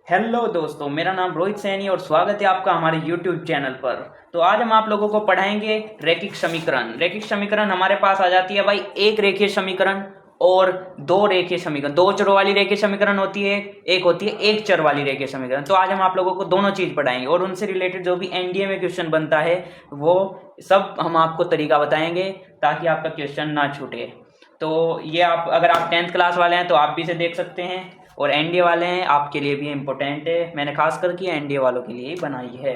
Hello दोस्तों, मेरा नाम रोहित सैनी और स्वागत है आपका हमारे YouTube चैनल पर। तो आज हम आप लोगों को पढ़ाएंगे रैखिक समीकरण। रैखिक समीकरण हमारे पास आ जाती है भाई एक रेखीय समीकरण और दो रेखीय समीकरण। दो चरों वाली रेखीय समीकरण होती है, एक होती है एक चर वाली रेखीय समीकरण। तो आज हम आप लोगों को दोनों चीज पढ़ाएंगे और उनसे रिलेटेड जो भी एनडीए में क्वेश्चन बनता है वो सब हम आपको तरीका बताएंगे ताकि आपका क्वेश्चन ना छूटे। तो ये आप अगर आप 10th क्लास वाले हैं तो आप भी इसे देख सकते हैं और एनडीए वाले हैं आपके लिए भी इम्पोर्टेंट है। मैंने खास करके एनडीए वालों के लिए ही बनाई है।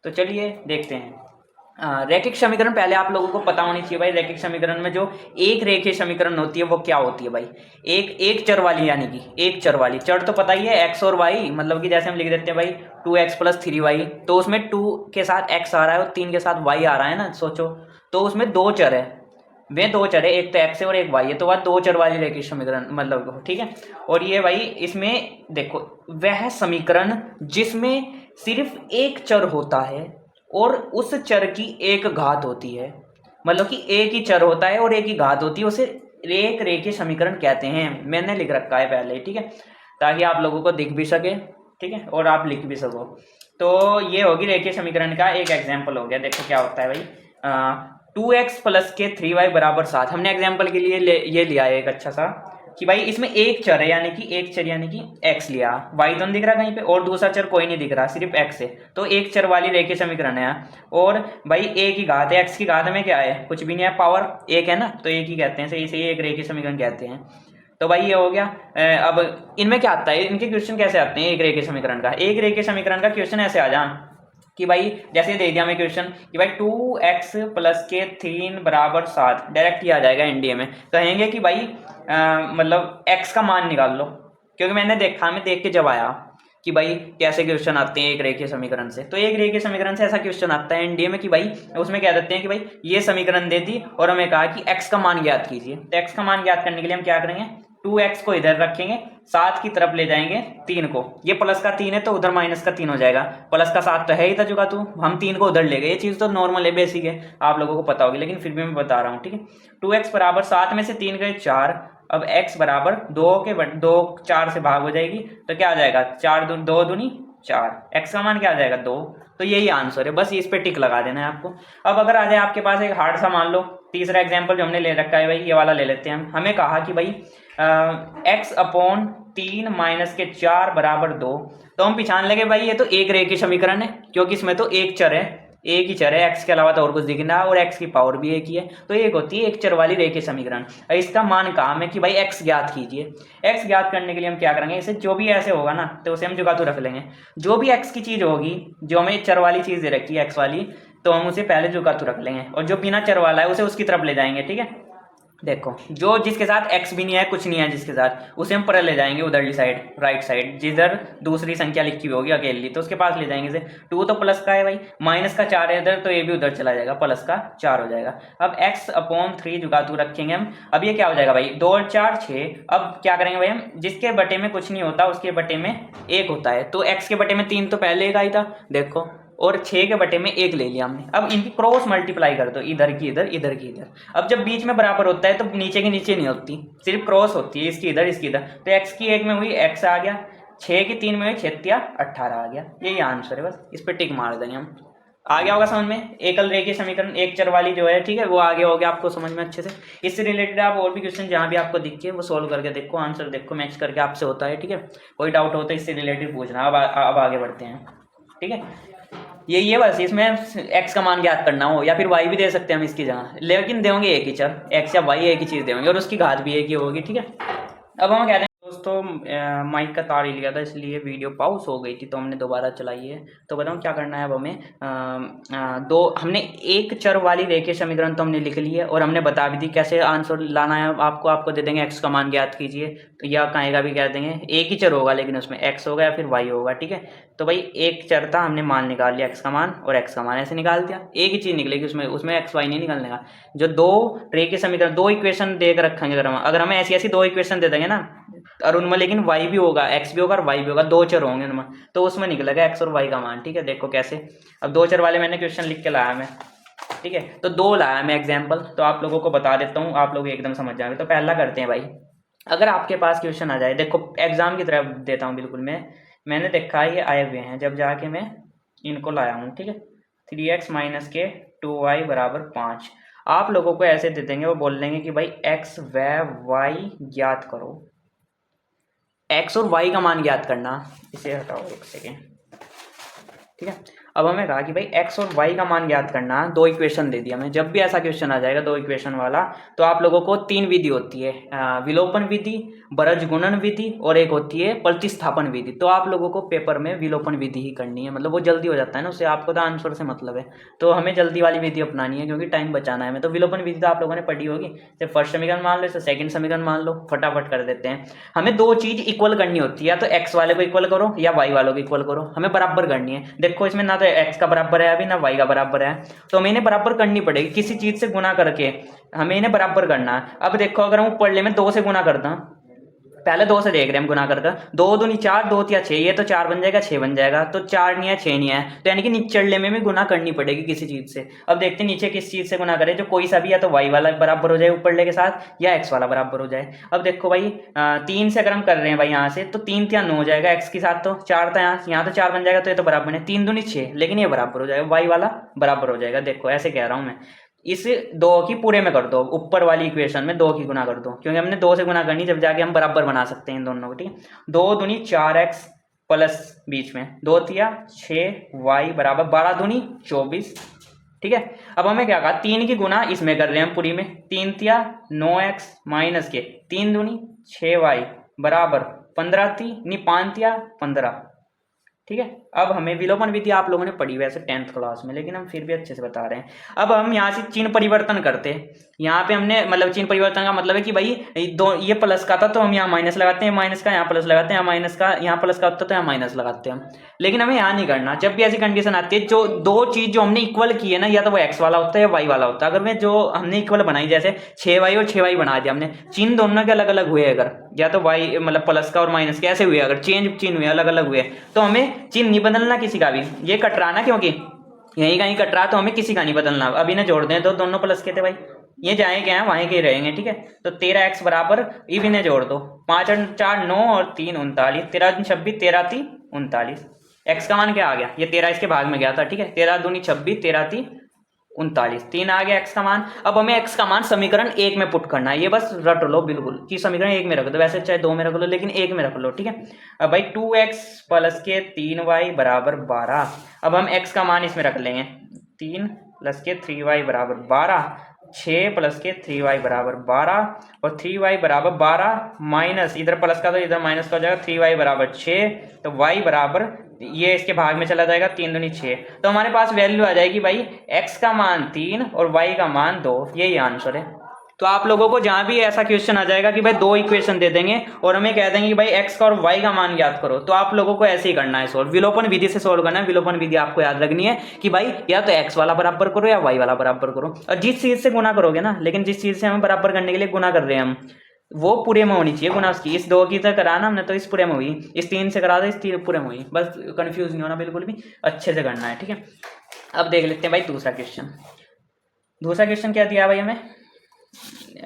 तो चलिए देखते हैं। रैखिक समीकरण पहले आप लोगों को पता होनी चाहिए भाई। रैखिक समीकरण में जो एक रेखीय समीकरण होती है वो क्या होती है भाई? एक चर वाली, यानी कि एक चर वाली। चर तो पता ही है एक्स और वाई, मतलब कि जैसे हम लिख देते हैं भाई 2x + 3y, तो उसमें 2 के साथ x आ रहा है और 3 के साथ y आ रहा है ना, सोचो। तो उसमें दो चर है, वे दो चर है, एक तो एक्स है और एक वाई है, तो वह दो चर वाली रेखीय समीकरण मतलब, ठीक है। और ये भाई इसमें देखो, वह समीकरण जिसमें सिर्फ एक चर होता है और उस चर की एक घात होती है, मतलब कि एक ही चर होता है और एक ही घात होती है, उसे एक रेखीय समीकरण कहते हैं। मैंने लिख रखा है पहले, ठीक है, ताकि आप लोगों को दिख भी सके, ठीक है, और आप लिख भी सको। तो ये होगी रेखीय समीकरण का एक एग्जाम्पल हो गया। देखो क्या होता है भाई, 2x + के 3y = 7। हमने एग्जाम्पल के लिए ये लिया है एक अच्छा सा कि भाई इसमें एक चर है, यानी कि एक चर यानी कि x लिया, y तो नहीं दिख रहा कहीं पे और दूसरा चर कोई नहीं दिख रहा, सिर्फ x है। तो एक चर वाली रेखीय समीकरण है। और भाई एक ही घात है, x की घात में क्या है, कुछ भी नहीं है, पावर एक है ना, तो एक ही कहते हैं, सही सही एक रेखीय समीकरण कहते हैं। तो भाई ये हो गया। अब इनमें क्या आता है, इनके क्वेश्चन कैसे आते हैं? एक रेखीय समीकरण का, एक रेखीय समीकरण का क्वेश्चन ऐसे आ जा कि भाई जैसे दे दिया हमें क्वेश्चन कि भाई 2x + के 3 = 7, डायरेक्ट ही आ जाएगा एनडीए में। कहेंगे कि भाई मतलब x का मान निकाल लो, क्योंकि मैंने देखा, मैं देख के जब आया कि भाई कैसे क्वेश्चन आते हैं एक रेखीय समीकरण से। तो एक रेखीय समीकरण से ऐसा क्वेश्चन आता है एनडीए में कि भाई उसमें कह देते हैं कि भाई ये समीकरण दे दी और हमें कहा कि x का मान ज्ञात कीजिए। तो x का मान ज्ञात करने के लिए हम क्या करेंगे, 2x को इधर रखेंगे, 7 की तरफ ले जाएंगे 3 को, ये प्लस का 3 है तो उधर माइनस का 3 हो जाएगा, प्लस का 7 तो है ही था जुगा, तू हम 3 को उधर ले गए। ये चीज़ तो नॉर्मल है, बेसिक है, आप लोगों को पता होगी, लेकिन फिर भी मैं बता रहा हूँ, ठीक है। 2x = 7 में से 3 गए 4, अब x = 2 के 2 4 से भाग हो जाएगी, तो क्या आ जाएगा, 4 2 दूनी 4, x का मान क्या आ जाएगा 2। तो यही आंसर है, बस इस पे टिक लगा देना है आपको। अब अगर आ जाए आपके पास एक हार्ड सा, मान लो तीसरा एग्जाम्पल जो हमने ले रखा है भाई, ये वाला ले लेते हैं हम। हमें कहा कि भाई x/3 - के 4 = 2, तो हम पहचान लगे भाई ये तो एक रेखीय समीकरण है, क्योंकि इसमें तो एक चर है, एक ही चर है, x के अलावा तो और कुछ दिख रहा है और x की पावर भी एक ही है, तो एक होती है एक चर वाली रेखीय समीकरण। इसका मान काम है कि भाई x ज्ञात कीजिए। x ज्ञात करने के लिए हम क्या करेंगे, इसे जो भी ऐसे होगा ना तो उसे हम जुगातू रख लेंगे। जो भी x की चीज होगी, जो हमें चर वाली चीज दे रखी है x वाली, तो हम उसे पहले जुगातू रख लेंगे, और जो बिना चर वाला है उसे उसकी तरफ ले जाएंगे, ठीक है। देखो, जो जिसके साथ x भी नहीं है, कुछ नहीं है जिसके साथ, उसे हम पर ले जाएंगे उधरली साइड, राइट साइड, जिधर दूसरी संख्या लिखी हुई होगी अकेली, तो उसके पास ले जाएंगे इसे। 2 तो प्लस का है भाई, माइनस का 4 है इधर, तो ये भी उधर चला जाएगा, प्लस का 4 हो जाएगा। अब x/3 जुगातू रखेंगे हम। अब ये क्या हो जाएगा भाई, 2 और 4 6। अब क्या करेंगे भाई, हम जिसके बटे में कुछ नहीं होता उसके बटे में 1 होता है, तो x के बटे में 3 तो पहले 1 आई था, देखो, और 6 के बटे में 1 ले लिया हमने। अब इनकी क्रॉस मल्टीप्लाई कर दो, इधर की इधर, इधर की इधर। अब जब बीच में बराबर होता है तो नीचे की नीचे नहीं होती, सिर्फ क्रॉस होती है, इसकी इधर इसकी इधर। तो x की 1 में हुई x आ गया, 6 की 3 में हुई 6 18 आ गया। यही आंसर है, बस इस पर टिक मार देंगे हम। आ गया होगा समझ में, एकल रेखीय समीकरण एक चर वाली जो है, ठीक है, वो आगे हो गया आपको समझ में अच्छे से। इससे रिलेटेड आप और भी क्वेश्चन जहाँ भी आपको दिखे वो सोल्व करके देखो, आंसर देखो, मैच करके आपसे होता है, ठीक है। कोई डाउट होता है इससे रिलेटेड पूछना। अब आगे बढ़ते हैं, ठीक है। यही है बस, इसमें x का मान ज्ञात करना हो, या फिर y भी दे सकते हैं हम इसकी जगह, लेकिन देंगे एक ही चर, x या y एक ही चीज़ देंगे और उसकी घात भी एक ही होगी, ठीक है। अब हम कहते हैं दोस्तों, माइक का तार ही लिया था इसलिए वीडियो पॉज हो गई थी, तो हमने दोबारा चलाई है। तो बताऊँ क्या करना है अब हमें, हमने एक चर वाली रेखीय समीकरण तो हमने लिख ली है और हमने बता भी दी कैसे आंसर लाना है। आपको दे देंगे x का मान ज्ञात कीजिए, तो या कहेगा भी कह देंगे, एक ही चर होगा लेकिन उसमें x होगा या फिर y होगा, ठीक है। तो भाई एक चर था, हमने मान निकाल लिया x का मान और x का मान ऐसे निकाल दिया, एक ही चीज़ निकलेगी उसमें x y नहीं निकलने का। जो दो रेखीय समीकरण, दो इक्वेशन दे कर रखेंगे, अगर हमें ऐसी ऐसी दो इक्वेशन दे देंगे ना, और उनमें लेकिन y भी होगा, x भी होगा और y भी होगा, दो चर होंगे उनमें, तो उसमें निकलेगा x और y का मान, ठीक है। देखो कैसे, अब दो चर वाले मैंने क्वेश्चन लिख के लाया मैं, ठीक है, तो दो लाया मैं एग्जाम्पल, तो आप लोगों को बता देता हूँ, आप लोग एकदम समझ जाएंगे। तो पहला करते हैं भाई, अगर आपके पास क्वेश्चन आ जाए, देखो एग्जाम की तरफ देता हूँ बिल्कुल मैं, मैंने देखा है ये आए हुए हैं, जब जाके मैं इनको लाया हूँ, ठीक है। 3x माइनस के 2y बराबर 5। आप लोगों को ऐसे दे देंगे, वो बोल देंगे कि भाई x व y ज्ञात करो। x और y का मान ज्ञात करना। इसे हटाओ एक सेकेंड, ठीक है। अब हमें कहा कि भाई x और y का मान ज्ञात करना, दो इक्वेशन दे दिया हमें। जब भी ऐसा क्वेश्चन आ जाएगा दो इक्वेशन वाला, तो आप लोगों को तीन विधि होती है, विलोपन विधि, बरज गुणन विधि और एक होती है प्रतिस्थापन विधि। तो आप लोगों को पेपर में विलोपन विधि ही करनी है, मतलब वो जल्दी हो जाता है ना, उससे आपको तो आंसर से मतलब है। तो हमें जल्दी वाली विधि अपनानी है क्योंकि टाइम बचाना है हमें। तो विलोपन विधि तो आप लोगों ने पढ़ी होगी, जब फर्स्ट समीकरण मान लो, सेकंड समीकरण मान लो, फटाफट कर देते हैं। हमें दो चीज इक्वल करनी होती है, या तो x वाले को इक्वल करो या y वालों को इक्वल करो, हमें बराबर करनी है। देखो इसमें ना तो x का बराबर है अभी, ना y का बराबर है, तो हमें इन्हें बराबर करनी पड़ेगी किसी चीज से गुना करके, हमें इन्हें बराबर करना है। अब देखो अगर हम ऊपर में 2 से गुना करता, पहले 2 से देख रहे हैं हम गुना करके, 2 दूनी 4, 2 तिया 6, ये तो 4 बन जाएगा, 6 बन जाएगा, तो 4 नहीं है 6 नहीं है, तो यानी कि निचले में भी गुना करनी पड़ेगी किसी चीज से। अब देखते हैं नीचे किस चीज से गुना करें, जो कोई सा भी, या तो y वाला बराबर हो जाए ऊपरले के साथ, या x वाला बराबर हो जाए। अब देखो भाई 3 से अगर हम कर रहे हैं भाई यहाँ से, तो 3 तिया 9 हो जाएगा x के साथ, तो 4 था यहाँ तो 4 बन जाएगा, तो ये तो बराबर है, 3 दूनी 6, लेकिन ये बराबर हो जाएगा, y वाला बराबर हो जाएगा। देखो ऐसे कह रहा हूँ मैं, इस दो की पूरे में कर दो, ऊपर वाली इक्वेशन में 2 की गुना कर दो, क्योंकि हमने 2 से गुना करनी, जब जाके हम बराबर बना सकते हैं इन दोनों को, ठीक है। 2 दूनी 4x प्लस बीच में 2 तिया 6y बराबर 12 दूनी 24, ठीक है। अब हमें क्या कहा, 3 की गुना इसमें कर रहे हैं हम पूरी में, 3 तिया 9x माइनस के 3 दूनी 6y बराबर 15 थी नी 5 तिया 15, ठीक है। अब हमें विलोपन विधि आप लोगों ने पढ़ी वैसे 10th क्लास में, लेकिन हम फिर भी अच्छे से बता रहे हैं। अब हम यहाँ से चिन्ह परिवर्तन करते हैं, यहाँ पे हमने मतलब चिन्ह परिवर्तन का मतलब है कि भाई दो, ये प्लस का था तो हम यहाँ माइनस लगाते हैं, माइनस का यहाँ प्लस लगाते हैं, माइनस का यहाँ प्लस का होता तो यहाँ माइनस लगाते हैं हम। लेकिन हमें यहाँ नहीं करना। जब भी ऐसी कंडीशन आती है, जो दो चीज जो हमने इक्वल की है ना, या तो वो x वाला होता है या y वाला होता है। अगर मैं जो हमने इक्वल बनाई, जैसे 6y और 6y बना दिया हमने, चिन्ह दोनों के अलग अलग हुए, अगर या तो y मतलब प्लस का और माइनस के ऐसे हुए, अगर चेंज चिन्ह हुए अलग अलग हुए, तो हमें चिन्ह नहीं बदलना किसी का भी, ये कट रहा ना, क्योंकि यही कहीं कट रहा, तो हमें किसी का नहीं बदलना। अब इन्हें जोड़ दें तो दोनों प्लस के थे भाई, ये जाएंगे हैं वहीं के रहेंगे, ठीक है। तो 13x बराबर, अब इन्हें जोड़ दो, 5 और 4 9 और 3 39, 13 26, 13 3 39, x का मान क्या आ गया, ये 13 इसके भाग में गया था, ठीक है। 13 दूनी 26, 13 3 39, 3 आ गया x का मान। अब हमें x का मान समीकरण 1 में पुट करना है, ये बस रट लो बिल्कुल कि समीकरण 1 में रख दो, वैसे चाहे 2 में रख लो, लेकिन 1 में रख लो, ठीक है। अब भाई 2x प्लस के 3y बराबर 12। अब हम x का मान इसमें रख लेंगे, 3 प्लस के 3y बराबर 12, 6 प्लस के 3y बराबर 12, और 3y बराबर 12 माइनस, इधर प्लस का तो इधर माइनस का हो जाएगा, 3y बराबर 6, तो y बराबर, ये इसके भाग में चला जाएगा, 3 दूनी 6, तो हमारे पास वैल्यू आ जाएगी भाई x का मान 3 और y का मान 2, यही आंसर है। तो आप लोगों को जहां भी ऐसा क्वेश्चन आ जाएगा कि भाई दो इक्वेशन दे देंगे और हमें कह देंगे कि भाई x का और y का मान ज्ञात करो, तो आप लोगों को ऐसे ही करना है सोल्व, विलोपन विधि से सोल्व करना है। विलोपन विधि आपको याद रखनी है कि भाई या तो x वाला बराबर करो या y वाला बराबर करो, और जिस चीज से गुना करोगे ना, लेकिन जिस चीज से हमें बराबर करने के लिए गुना कर रहे हैं हम, वो पूरे में होनी चाहिए गुना उसकी। इस 2 की तो कराना हमने, तो इस पूरे में हुई, इस 3 से करा दो, इस 3 पूरे में हुई, बस कंफ्यूज नहीं होना बिल्कुल भी, अच्छे से करना है, ठीक है। अब देख लेते हैं भाई दूसरा क्वेश्चन। दूसरा क्वेश्चन क्या दिया भाई हमें,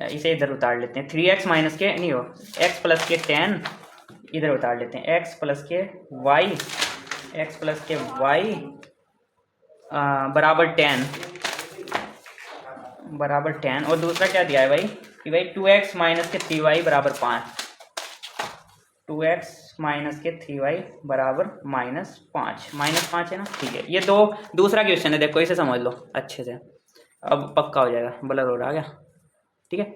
इसे इधर उतार लेते हैं, 3x माइनस के नहीं हो, x प्लस के 10 इधर उतार लेते हैं, x प्लस के y बराबर 10, और दूसरा क्या दिया है भाई कि भाई 2x माइनस के 3y बराबर 5, 2x माइनस के 3y बराबर -5 है ना, ठीक है। ये दो दूसरा क्वेश्चन है, देखो इसे समझ लो अच्छे से, अब पक्का हो जाएगा, ब्लर हो रहा है, ठीक है।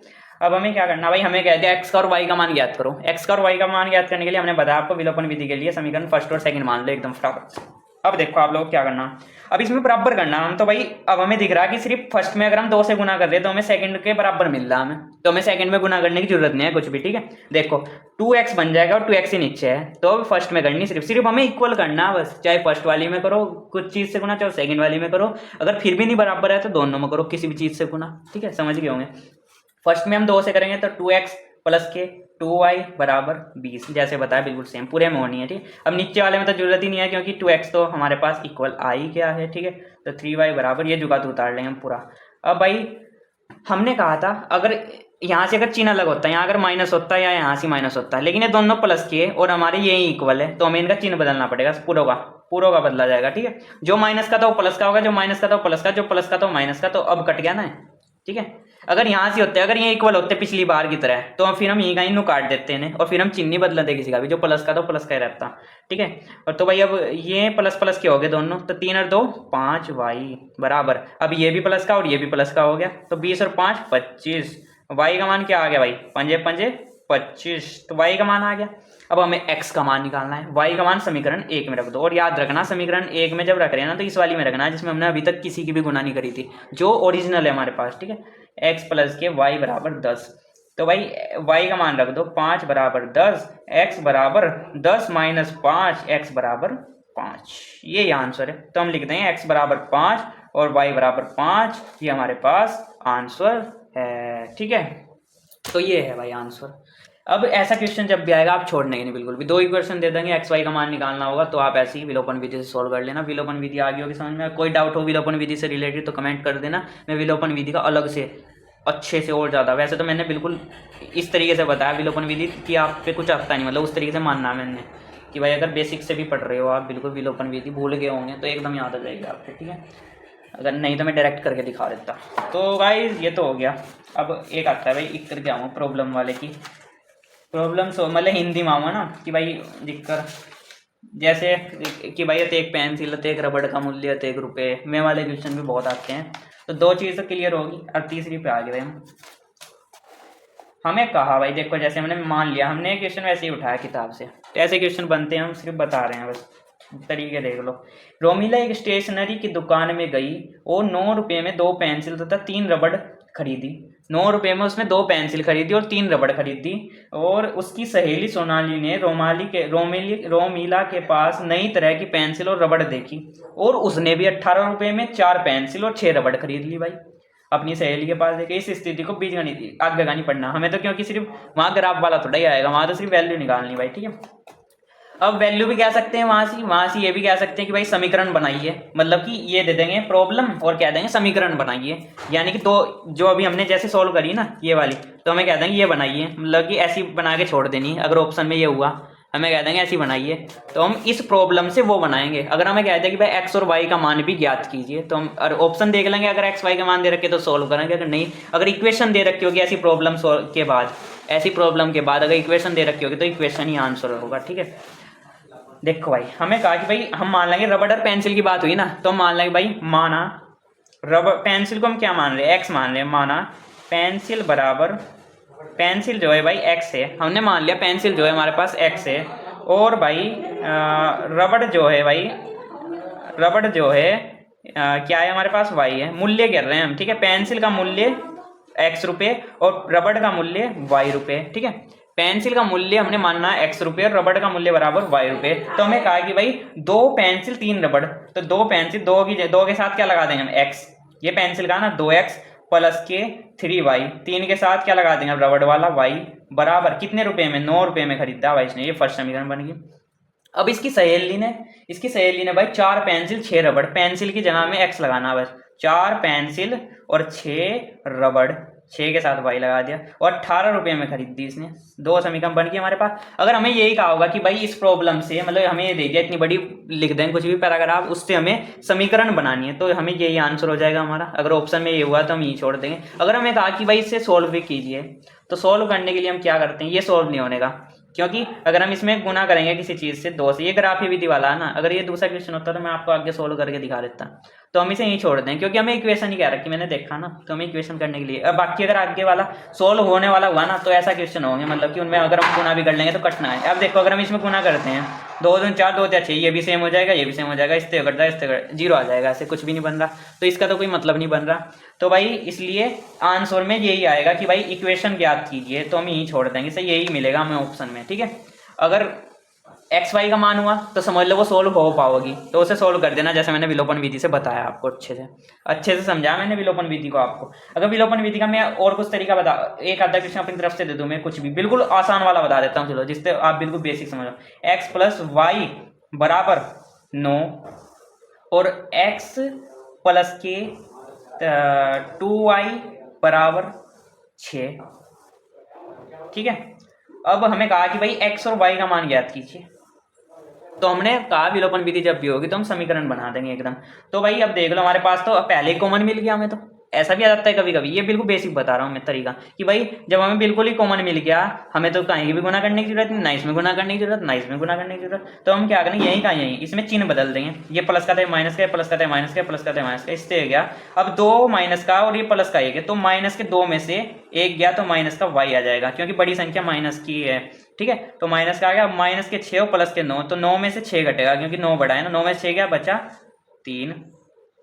अब हमें क्या करना भाई, हमें कह दिया x का और y का मान ज्ञात करो। x का और y का मान ज्ञात करने के लिए हमने बताया आपको विलोपन विधि के लिए समीकरण फर्स्ट और सेकंड मान लो एकदम फटाफट। अब देखो आप लोग क्या करना, अब इसमें बराबर करना हम, तो भाई अब हमें दिख रहा है कि सिर्फ फर्स्ट में अगर हम 2 से गुना कर रहे हैं तो हमें सेकंड के बराबर मिल रहा है हमें, तो हमें सेकंड में गुना करने की जरूरत नहीं है कुछ भी, ठीक है। देखो 2x बन जाएगा और 2x ही नीचे है, तो अब फर्स्ट में करनी, सिर्फ हमें इक्वल करना बस, चाहे फर्स्ट वाली में करो कुछ चीज से गुना, चाहे सेकंड वाली में करो, अगर फिर भी नहीं बराबर है तो दोनों में करो किसी भी चीज से गुना, ठीक है, समझ गए होंगे। फर्स्ट में हम 2 से करेंगे तो 2x प्लस के 2y बराबर 20, जैसे बताया बिल्कुल सेम पूरे में होनी है, ठीक। अब नीचे वाले में तो जरूरत ही नहीं है क्योंकि 2x तो हमारे पास इक्वल आ ही क्या है, ठीक है। तो 3y बराबर, ये जुगाड़ उतार लेंगे हम पूरा। अब भाई हमने कहा था अगर यहाँ से अगर चिन्ह अलग होता है, यहाँ अगर माइनस होता है या यहाँ से माइनस होता है, लेकिन ये दोनों प्लस के और हमारे ये इक्वल है, तो हमें इनका चिन्ह बदलना पड़ेगा, पूरों का बदला जाएगा। ठीक है, जो माइनस का था वो प्लस का होगा, जो माइनस का था वो प्लस का, जो प्लस का था वो माइनस का, तो अब कट गया ना। ठीक है, अगर यहाँ से होते, अगर ये इक्वल होते पिछली बार की तरह, तो फिर हम यहीं का इन्हों काट देते हैं और फिर हम चिन्ह नहीं बदलते किसी का भी, जो प्लस का था प्लस का ही रहता। ठीक है, और तो भाई अब ये प्लस प्लस के हो गए दोनों, तो 3 और 2 5 वाई बराबर, अब ये भी प्लस का और ये भी प्लस का हो गया, तो 20 और 5 25। वाई का मान क्या आ गया भाई, पंजे पंजे 25, तो वाई का मान आ गया। अब हमें एक्स का मान निकालना है, वाई का मान समीकरण 1 में रख दो, और याद रखना समीकरण 1 में जब रख रहे हैं ना, तो इस वाली में रखना है जिसमें हमने अभी तक किसी की भी गुना नहीं करी थी, जो ओरिजिनल है हमारे पास। ठीक है, एक्स प्लस के वाई बराबर 10, तो भाई वाई का मान रख दो 5 बराबर 10, एक्स बराबर 10 माइनस 5, एक्स बराबर 5, ये आंसर है। तो हम लिख देंगे एक्स बराबर 5 और वाई बराबर 5, ये हमारे पास आंसर है। ठीक है, तो ये है भाई आंसर। अब ऐसा क्वेश्चन जब भी आएगा आप छोड़ने नहीं बिल्कुल भी, 2 इक्वेशन दे देंगे, एक्स वाई का मान निकालना होगा, तो आप ऐसे ही विलोपन विधि से सोल्व कर लेना। विलोपन विधि आ गई होगी समझ में, कोई डाउट हो विलोपन विधि से रिलेटेड तो कमेंट कर देना, मैं विलोपन विधि का अलग से अच्छे से और ज़्यादा, वैसे तो मैंने बिल्कुल इस तरीके से बताया विलोपन विधि कि आप पे कुछ आता नहीं, मतलब उस तरीके से मानना है मैंने कि भाई अगर बेसिक से भी पढ़ रहे हो आप, बिल्कुल विलोपन विधि भूल गए होंगे तो एकदम याद आ जाएगी आपको। ठीक है, अगर नहीं तो मैं डायरेक्ट करके दिखा देता। तो गाइस ये तो हो गया। अब एक आता है भाई, एक करके आऊँ प्रॉब्लम वाले की, प्रॉब्लम सो मतलब हिंदी में आऊँगा ना कि भाई दिक्कत, जैसे कि भाई एक पेंसिल, एक रबड़ का मूल्य 1 रुपये, में वाले क्वेश्चन भी बहुत आते हैं। तो 2 चीज़ तो क्लियर होगी, और तीसरी पे आ गए भाई हमें कहा भाई देखो, जैसे हमने मान लिया, हमने क्वेश्चन वैसे ही उठाया किताब से, तो ऐसे क्वेश्चन बनते हैं, हम सिर्फ बता रहे हैं बस, तरीके देख लो। रोमिला एक स्टेशनरी की दुकान में गई और 9 रुपये में 2 पेंसिल तथा 3 रबड़ खरीदी। 9 रुपये में उसने 2 पेंसिल खरीदी और 3 रबड़ खरीदी, और उसकी सहेली सोनाली ने रोमिला के पास नई तरह की पेंसिल और रबड़ देखी, और उसने भी 18 रुपये में 4 पेंसिल और 6 रबड़ खरीद ली। भाई अपनी सहेली के पास देखे, इस स्थिति को बीजगणित आगे का नहीं पढ़ना हमें, तो क्योंकि सिर्फ वहाँ ग्राफ वाला थोड़ा ही आएगा, वहाँ तो सिर्फ वैल्यू निकालनी भाई। ठीक है, अब वैल्यू भी कह सकते हैं वहां से ये भी कह सकते हैं कि भाई समीकरण बनाइए, मतलब कि ये दे देंगे प्रॉब्लम और कह देंगे समीकरण बनाइए, यानी कि तो जो अभी हमने जैसे सोल्व करी ना ये वाली, तो हमें कह देंगे ये बनाइए, मतलब कि ऐसी बना के छोड़ देनी। अगर ऑप्शन में ये हुआ हमें कह देंगे ऐसी बनाइए, तो हम इस प्रॉब्लम से वो बनाएंगे। अगर हमें कह दें कि भाई एक्स और वाई का मान भी ज्ञात कीजिए, तो हम ऑप्शन देख लेंगे, अगर एक्स वाई का मान दे रखे तो सोल्व करेंगे, अगर नहीं, अगर इक्वेशन दे रखी होगी ऐसी प्रॉब्लम के बाद, ऐसी प्रॉब्लम के बाद अगर इक्वेशन दे रखी होगी तो इक्वेशन ही आंसर होगा। ठीक है, देखो भाई हमें कहा कि भाई हम मान लेंगे रबड़ और पेंसिल की बात हुई ना, तो हम मान लेंगे भाई, माना रबड़ पेंसिल को हम क्या मान रहे हैं, एक्स मान रहे हैं, माना पेंसिल बराबर, पेंसिल जो है भाई एक्स है, हमने मान लिया पेंसिल जो है हमारे पास एक्स है, और भाई रबड़ जो है भाई, रबड़ जो है क्या है हमारे पास, वाई है, मूल्य कर रहे हैं हम। ठीक है, पेंसिल का मूल्य एक्स रुपये और रबड़ का मूल्य वाई रुपये। ठीक है, पेंसिल का मूल्य हमने मानना है एक्स रुपये और रबड़ का मूल्य बराबर वाई रुपये। तो हमें कहा कि भाई 2 पेंसिल 3 रबड़, तो 2 पेंसिल 2 के साथ क्या लगा देंगे हम, एक्स, ये पेंसिल का ना 2x प्लस के 3y, 3 के साथ क्या लगा देंगे रबड़ वाला y, बराबर कितने रुपए में, 9 रुपये में खरीदा भाई इसने, ये फर्स्ट समीकरण बन गई। अब इसकी सहेली ने भाई 4 पेंसिल 6 रबड़, पेंसिल की जगह में x लगाना, बस 4 पेंसिल और 6 रबड़, 6 के साथ वाई लगा दिया, और 18 रुपये में खरीद दी इसने। 2 समीकरण बन गई हमारे पास। अगर हमें यही कहा होगा कि भाई इस प्रॉब्लम से, मतलब हमें ये दे दिया इतनी बड़ी, लिख दें कुछ भी पैराग्राफ, उससे हमें समीकरण बनानी है, तो हमें यही आंसर हो जाएगा हमारा। अगर ऑप्शन में ये हुआ तो हम यही छोड़ देंगे। अगर हमें कहा कि भाई इसे सोल्व भी कीजिए, तो सोल्व करने के लिए हम क्या करते हैं, ये सोल्व नहीं होने का, क्योंकि अगर हम इसमें गुना करेंगे किसी चीज से 2 से, ये ग्राफी विधि वाला है ना, अगर ये दूसरा क्वेश्चन होता तो मैं आपको आगे सोल्व करके दिखा देता, तो हम इसे यहीं छोड़ दें, क्योंकि हमें इक्वेशन ही कह रखी, मैंने देखा ना, तो हमें इक्वेशन करने के लिए। अब बाकी अगर आगे वाला सोल्व होने वाला हुआ ना, तो ऐसा क्वेश्चन होंगे, मतलब कि उनमें अगर हम गुना भी कर लेंगे तो कटना है। अब देखो अगर हम इसमें गुना करते हैं, 2 दूनी 4, 2 6, ये भी सेम हो जाएगा, ये भी सेम हो जाएगा, इससे कट जाए, इससे 0 आ जाएगा, ऐसे कुछ भी नहीं बन रहा, तो इसका तो कोई मतलब नहीं बन रहा। तो भाई इसलिए आंसर में यही आएगा कि भाई इक्वेशन ज्ञात कीजिए, तो हम यही छोड़ देंगे, सही यही मिलेगा हमें ऑप्शन में। ठीक है, अगर एक्स वाई का मान हुआ तो समझ लो वो सोल्व हो पाओगी, तो उसे सोल्व कर देना, जैसे मैंने विलोपन विधि से बताया आपको, अच्छे से समझाया मैंने विलोपन विधि को आपको। अगर विलोपन विधि का मैं और कुछ तरीका बता, एक आधा क्वेश्चन अपनी तरफ से दे दूं, मैं कुछ भी बिल्कुल आसान वाला बता देता हूँ, चलो, जिससे आप बिल्कुल बेसिक समझो। एक्स प्लस वाई बराबर 9 और एक्स प्लस के 2y बराबर 6, ठीक है। अब हमें कहा कि भाई x और y का मान ज्ञात कीजिए, तो हमने कहा विलोपन विधि जब भी होगी तो हम समीकरण बना देंगे एकदम। तो भाई अब देख लो हमारे पास तो पहले ही कॉमन मिल गया हमें, तो ऐसा भी आ जाता है कभी कभी, ये बिल्कुल बेसिक बता रहा हूँ मैं तरीका कि भाई जब हमें बिल्कुल ही कॉमन मिल गया, हमें तो कहीं भी गुना करने की जरूरत नहीं, ना इसमें गुना करने की जरूरत, ना इसमें गुना करने की जरूरत, तो हम क्या करेंगे, यही का यही इसमें चिन्ह बदल देंगे, ये प्लस का था माइनस का, प्लस का था माइनस का, प्लस का था माइनस का, इससे हो गया। अब 2 माइनस का और ये प्लस का एक है, तो माइनस के 2 में से एक गया तो माइनस का y आ जाएगा, क्योंकि बड़ी संख्या माइनस की है, ठीक है। तो माइनस का आ गया, माइनस के 6 और प्लस के 9, तो 9 में से 6 घटेगा क्योंकि 9 बड़ा है ना, 9 में से 6 गया बचा 3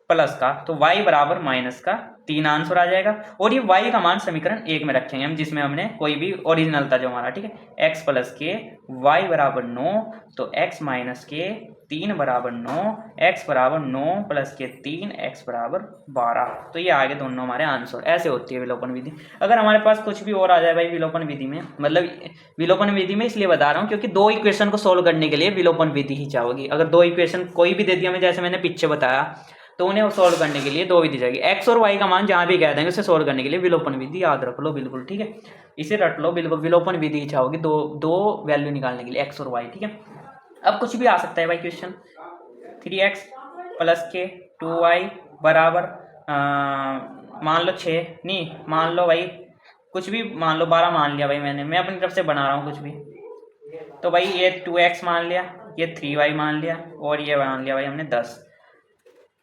प्लस का, तो y बराबर माइनस का 3 आंसर आ जाएगा। और ये y का मान समीकरण 1 में रखेंगे हम, जिसमें हमने कोई भी ओरिजिनल था जो हमारा, ठीक है। x प्लस के y बराबर 9, तो x माइनस के 3 बराबर 9, x बराबर 9 प्लस के 3, x बराबर 12। तो ये आगे दोनों हमारे आंसर। ऐसे होती है विलोपन विधि। अगर हमारे पास कुछ भी और आ जाए भाई विलोपन विधि में, मतलब विलोपन विधि में इसलिए बता रहा हूँ क्योंकि 2 इक्वेशन को सोल्व करने के लिए विलोपन विधि ही चाहोगी। अगर 2 इक्वेशन कोई भी दे दिया हमें, जैसे मैंने पीछे बताया, तो उन्हें सोल्व करने के लिए 2 विधि जाएगी। x और y का मान जहां भी कह देंगे उसे सोल्व करने के लिए विलोपन विधि याद रख लो बिल्कुल, ठीक है। इसे रट लो बिल्कुल, विलोपन विधि चाहोगे दो वैल्यू निकालने के लिए x और y, ठीक है। अब कुछ भी आ सकता है भाई क्वेश्चन, 3x प्लस के 2y बराबर मान लो 6, नहीं मान लो भाई कुछ भी मान लो 12 मान लिया भाई मैं अपनी तरफ से बना रहा हूँ कुछ भी। तो भाई ये 2x मान लिया, ये 3y मान लिया और ये मान लिया भाई हमने 10।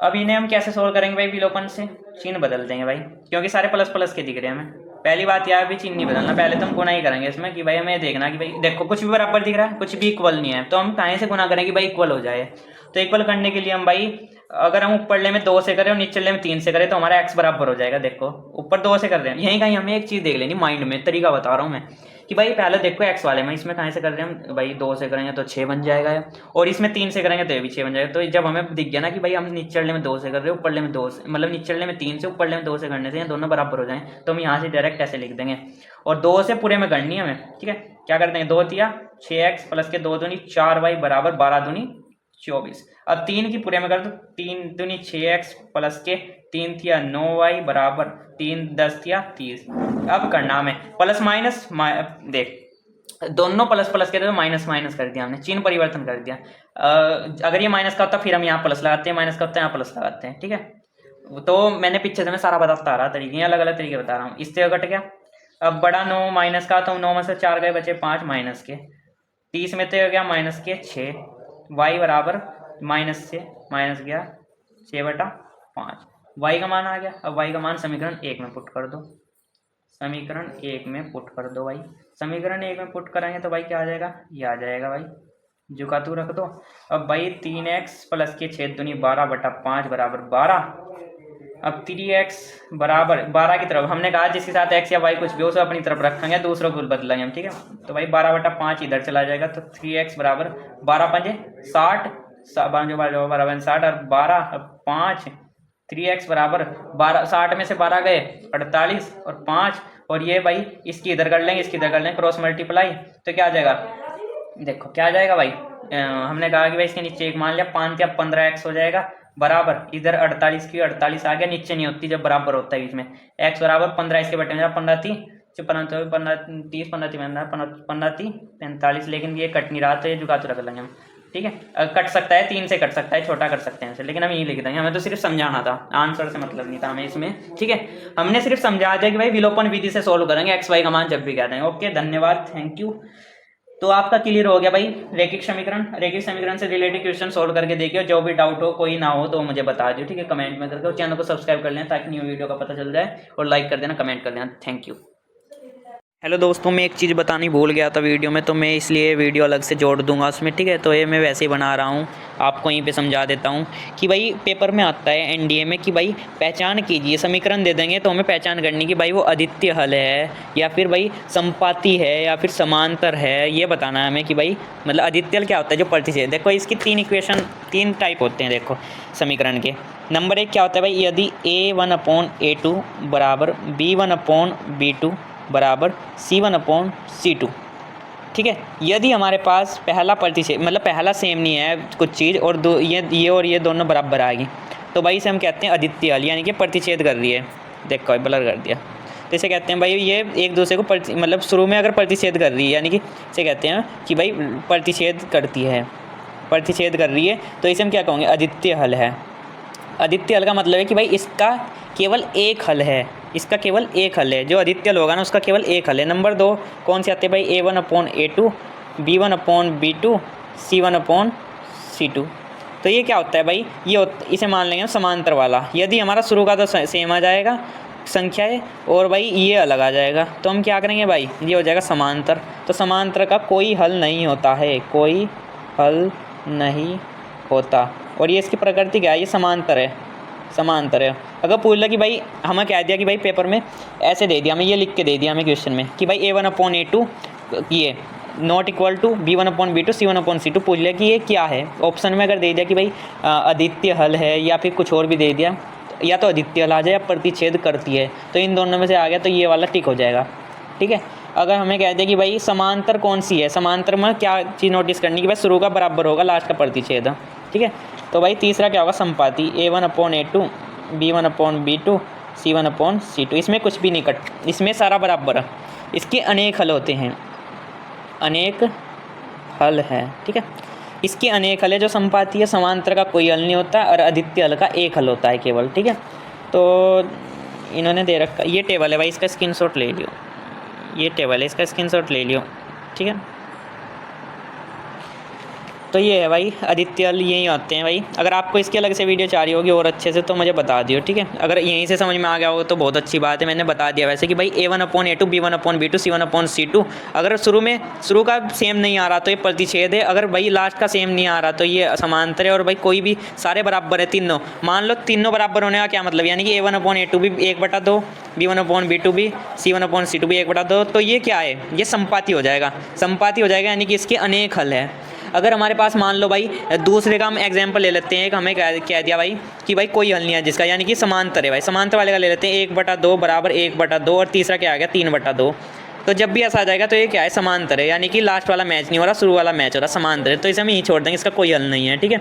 अब इन्हें हम कैसे सोल्व करेंगे भाई विलोपन से, चिन्ह बदल देंगे भाई, क्योंकि सारे प्लस प्लस के दिख रहे हैं हमें। पहली बात यार भी चिन्ह नहीं बदलना, पहले तो हम गुना ही करेंगे इसमें कि भाई हमें देखना कि भाई देखो कुछ भी बराबर दिख रहा है, कुछ भी इक्वल नहीं है, तो हम कहाँ से गुना करेंगे भाई इक्वल हो जाए। तो इक्वल करने के लिए हम भाई अगर हम ऊपरले में 2 से करें और निचले में 3 से करें तो हमारा x बराबर हो जाएगा। देखो ऊपर 2 से कर रहे हैं, यहीं कहीं हमें एक चीज़ देख लेनी माइंड में, तरीका बता रहा हूँ मैं कि भाई पहले देखो x वाले में इसमें कहाँ से कर रहे हैं हम, भाई 2 से करेंगे तो 6 बन जाएगा, और इसमें 3 से करेंगे तो ये भी 6 बन जाएगा। तो जब हमें दिख गया ना कि भाई हम निचले में 2 से कर रहे हैं, ऊपरले में 2 से, मतलब निचले में 3 से ऊपरले में 2 से करने से दोनों बराबर हो जाएं, तो हम यहाँ से डायरेक्ट ऐसे लिख देंगे। और 2 से पूरे में करनी है हमें, ठीक है। क्या कर देंगे, 2 तिया 6x प्लस के 2 दूनी 4y बराबर 12 दूनी 24। अब 3 की पूरे में कर दो, 3 दूनी 6x प्लस के 3 थिया 9y बराबर 3 10 थिया 30। अब करना हमें प्लस माइनस, देख दोनों प्लस प्लस के तो माइनस माइनस कर दिया हमने, चिन्ह परिवर्तन कर दिया। अगर ये माइनस का होता फिर हम यहाँ प्लस लगाते हैं, माइनस का होता है यहाँ प्लस लगाते हैं, ठीक है। तो मैंने पीछे से मैं सारा बताता आ रहा तरीके, अलग अलग तरीके बता रहा हूँ। इससे कट गया, अब बड़ा 9 माइनस का, तो 9 में से 4 गए बचे 5 माइनस के, 30 में तो हो गया माइनस के 6, y बराबर माइनस से माइनस गया 6/5, y का मान आ गया। अब y का मान समीकरण 1 में पुट कर दो, समीकरण 1 में पुट कर दो भाई। समीकरण 1 में पुट करेंगे तो भाई क्या आ जाएगा, ये आ जाएगा भाई, जुकातू रख दो। अब भाई 3x प्लस के 6 दूनी 12/5 बराबर 12। अब 3x बराबर 12 की तरफ हमने कहा जिसके साथ x या y कुछ भी हो उसे अपनी तरफ रखेंगे, दूसरों को बदलेंगे हम, ठीक है। तो भाई 12/5 इधर चला जाएगा, तो 3x बराबर 12 पंजे 60, 12 बराबर 60 और 12 5, 3x बराबर 12, 60 में से 12 गए 48 और 5, और ये भाई इसकी इधर कर लेंगे, इसकी इधर कर लेंगे, क्रॉस मल्टीप्लाई, तो क्या आ जाएगा, देखो क्या आ जाएगा भाई। हमने कहा कि भाई इसके नीचे 1 मान लिया, 5 या 15x हो जाएगा बराबर, इधर 48 की 48 आ गया, नीचे नहीं होती जब बराबर होता है बीच में, x बराबर 15 इसके बटे में 15 30 30 15 30 45, लेकिन ये कट नहीं रहा तो ये जुगातू रख लेंगे हम, ठीक है। कट सकता है 3 से कट सकता है, छोटा कर सकते हैं इसे, लेकिन हम यही लिख देंगे, हमें तो सिर्फ समझाना था, आंसर से मतलब नहीं था हमें इसमें, ठीक है। हमने सिर्फ समझा दिया कि भाई विलोपन विधि से सोल्व करेंगे x y का मान जब भी कहते हैं। ओके धन्यवाद, थैंक यू। तो आपका क्लियर हो गया भाई रैखिक समीकरण से रिलेटेड क्वेश्चन सोल्व करके देखिए, जो भी डाउट हो कोई ना हो तो मुझे बता दियो, ठीक है, कमेंट में करके। और चैनल को सब्सक्राइब कर लेना ताकि न्यू वीडियो का पता चल जाए, और लाइक कर देना, कमेंट कर देना, थैंक यू। हेलो दोस्तों, मैं एक चीज़ बतानी भूल गया था वीडियो में, तो मैं इसलिए वीडियो अलग से जोड़ दूंगा उसमें, ठीक है। तो ये मैं वैसे ही बना रहा हूँ, आपको यहीं पे समझा देता हूँ कि भाई पेपर में आता है एनडीए में कि भाई पहचान कीजिए, समीकरण दे देंगे तो हमें पहचान करनी कि भाई वो अद्वितीय हल है या फिर भाई समपाती है या फिर समांतर है, ये बताना है हमें कि भाई मतलब अद्वितीय क्या होता है, जो प्रतिच्छेद। देखो इसकी 3 इक्वेशन 3 टाइप होते हैं, देखो समीकरण के। नंबर 1 क्या होता है भाई, यदि a1/a2 बराबर b1/b2 बराबर c1/c2, ठीक है। यदि हमारे पास पहला प्रतिच्छेद मतलब पहला सेम नहीं है कुछ चीज़, और दो ये और ये दोनों बराबर आएगी, तो भाई इसे हम कहते हैं अद्वितीय हल, यानी कि प्रतिच्छेद कर रही है। देखो ब्लर कर दिया, तो इसे कहते हैं भाई ये एक दूसरे को मतलब शुरू में अगर प्रतिच्छेद कर रही है, यानी कि इसे कहते हैं कि भाई प्रतिच्छेद करती है, प्रतिच्छेद कर रही है, तो इसे हम क्या कहेंगे, अद्वितीय हल है। अद्वितीय हल का मतलब है कि भाई इसका केवल एक हल है, इसका केवल एक हल है, जो अद्वितीय हल होगा ना उसका केवल एक हल है। नंबर 2 कौन से आते हैं भाई, A1/A2, B1/B2, C1/C2। तो ये क्या होता है भाई, ये इसे मान लेंगे समांतर वाला। यदि हमारा शुरू का तो सेम आ जाएगा संख्या है और भाई ये अलग आ जाएगा, तो हम क्या करेंगे भाई, ये हो जाएगा समांतर। तो समांतर का कोई हल नहीं होता है, कोई हल नहीं होता। और ये इसकी प्रकृति क्या है, ये समांतर है, समांतर है। अगर पूछ लिया कि भाई हमें कह दिया कि भाई पेपर में ऐसे दे दिया, हमें ये लिख के दे दिया हमें क्वेश्चन में कि भाई A1/A2 ये not equal to B1/B2 C1/C2, पूछ लिया कि ये क्या है। ऑप्शन में अगर दे दिया कि भाई अद्वितीय हल है या फिर कुछ और भी दे दिया, या तो अद्वितीय हल आ जाए या प्रतिच्छेद करती है, तो इन दोनों में से आ गया तो ये वाला टिक हो जाएगा, ठीक है। अगर हमें कह दिया कि भाई समांतर कौन सी है, समांतर में क्या चीज़ नोटिस करनी कि भाई शुरू का बराबर होगा लास्ट का प्रतिच्छेद, ठीक है। तो भाई तीसरा क्या होगा, संपाती A1/A2, B1/B2, C1/C2। इसमें कुछ भी नहीं कट, इसमें सारा बराबर है। इसके अनेक हल होते हैं, अनेक हल है, ठीक है। इसके अनेक हल है, जो संपाती है, समांतर का कोई हल नहीं होता और अद्वितीय हल का एक हल होता है केवल, ठीक है। तो इन्होंने दे रखा, ये टेबल है भाई, इसका स्क्रीनशॉट ले लियो, ये टेबल है, इसका स्क्रीनशॉट ले लियो, ठीक है। तो ये है भाई अद्वितीय हल, यही आते हैं भाई। अगर आपको इसकी अलग से वीडियो चाहिए होगी और अच्छे से, तो मुझे बता दियो, ठीक है। अगर यहीं से समझ में आ गया होगा तो बहुत अच्छी बात है, मैंने बता दिया वैसे कि भाई A1/A2, B1/B2, C1/C2। अगर शुरू का सेम नहीं आ रहा तो ये प्रतिच्छेद है, अगर भाई लास्ट का सेम नहीं आ रहा तो ये समांतर है, और भाई कोई भी सारे बराबर है तीनों। मान लो तीनों बराबर होने का क्या मतलब, यानी कि A1/A2 भी 1/2, B1/B2 भी, C1/C2 भी 1/2, तो ये क्या है, ये संपाती हो जाएगा, संपाती हो जाएगा, यानी कि इसके अनेक हल है। अगर हमारे पास मान लो भाई दूसरे का हम एग्जाम्पल ले लेते हैं, हमें कह दिया भाई कि भाई कोई हल नहीं है जिसका, यानी कि समांतर है भाई, समांतर वाले का ले लेते हैं 1/2 बराबर 1/2, और तीसरा क्या आ गया 3/2। तो जब भी ऐसा आ जाएगा तो ये क्या है, समांतर है, यानी कि लास्ट वाला मैच नहीं हो रहा, शुरू वाला मैच हो रहा, समांतर है। तो इसे हम यहीं छोड़ देंगे, इसका कोई हल नहीं है, ठीक है।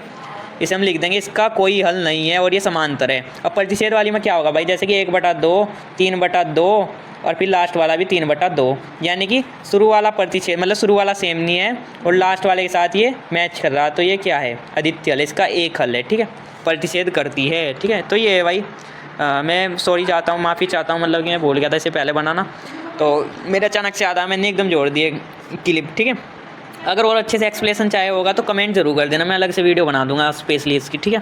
इसे हम लिख देंगे इसका कोई हल नहीं है और ये समांतर है। अब प्रतिच्छेद वाली में क्या होगा भाई, जैसे कि 1/2, 3/2 और फिर लास्ट वाला भी 3/2, यानी कि शुरू वाला प्रतिच्छेद मतलब शुरू वाला सेम नहीं है और लास्ट वाले के साथ ये मैच कर रहा, तो ये क्या है, अद्वितीय हल, इसका एक हल है, ठीक है, प्रतिच्छेद करती है, ठीक है। तो ये है भाई, मैं सॉरी चाहता हूँ, माफ़ी चाहता हूँ, मतलब कि मैं भूल गया था इससे पहले बनाना, तो मेरे अचानक से याद आया, मैंने एकदम जोड़ दिए क्लिप, ठीक है। अगर और अच्छे से एक्सप्लेनेशन चाहिए होगा तो कमेंट जरूर कर देना, मैं अलग से वीडियो बना दूंगा स्पेशली इसकी, ठीक है।